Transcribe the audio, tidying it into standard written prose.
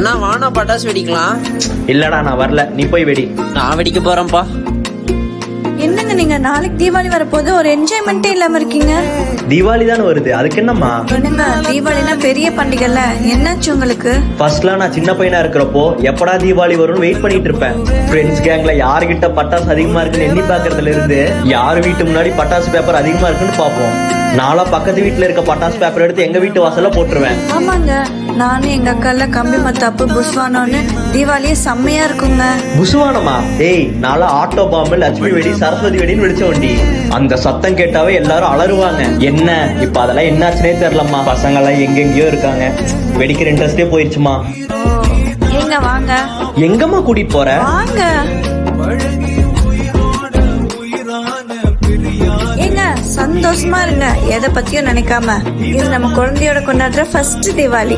அண்ணா வானா பட்டாசு வெடிக்கலாம். இல்லடா நான் வரல, நீ போய் வெடி. நான் வெடிக்க போறேன்ப்பா. என்னங்க நீங்க நாளைக்கு தீபாவளி வரப்போது ஒரு என்ஜாய்மெண்ட்டே இல்லாம இருக்கீங்க. தீபாவளி தானே வருது, அதுக்கு என்னம்மா? என்னங்க தீபாவளினா பெரிய பண்டிகைல, என்னாச்சு உங்களுக்கு? ஃபர்ஸ்ட்லாம் நான் சின்ன பையனா இருக்கிறப்போ எப்படா தீபாவளி வரும்னு வெயிட் பண்ணிட்டு இருப்பேன். ஃப்ரெண்ட்ஸ் கேங்ல யாருகிட்ட பட்டாசு அதிகமா இருக்குன்னு எண்ணி பாக்குறதுல இருந்து யார் வீட்டு முன்னாடி பட்டாசு பேப்பர் அதிகமா இருக்குன்னு பாப்போம். நாளா பக்கத்து வீட்டுல இருக்க பட்டாசு பேப்பர் எடுத்து எங்க வீட்டு வாசல்ல போட்டுருவேன். ஆமாங்க, நானும் எங்க அக்கால கம்பி மத்தாப்பு புஸ்வானோன்னு தீபாவளியே செம்மையா இருக்குங்க. புசுவானமா? டேய், நாளா ஆட்டோ பாம்பு, லட்சுமி வெடி, சரஸ்வதி வெடின்னு வெடிச்ச வண்டி. அந்த சத்தம் கேட்டாவே எல்லாரும் அலறுவாங்க. என்ன இப்ப அதெல்லாம் என்னாச்சுனே தெரியலம்மா. பசங்க எல்லாம் எங்கெங்கயோ இருக்காங்க. வெடிக்கிற இன்ட்ரெஸ்டே போயிருச்சுமா. ஏங்க வாங்க. எங்கம்மா கூட்டிட்டு போற? வாங்க. ஏங்க சந்தோஷமா இருங்க, எதை பத்தியும் நினைக்காம. இது நம்ம குழந்தையோட கொண்டாடுற ஃபர்ஸ்ட் தீபாவளி.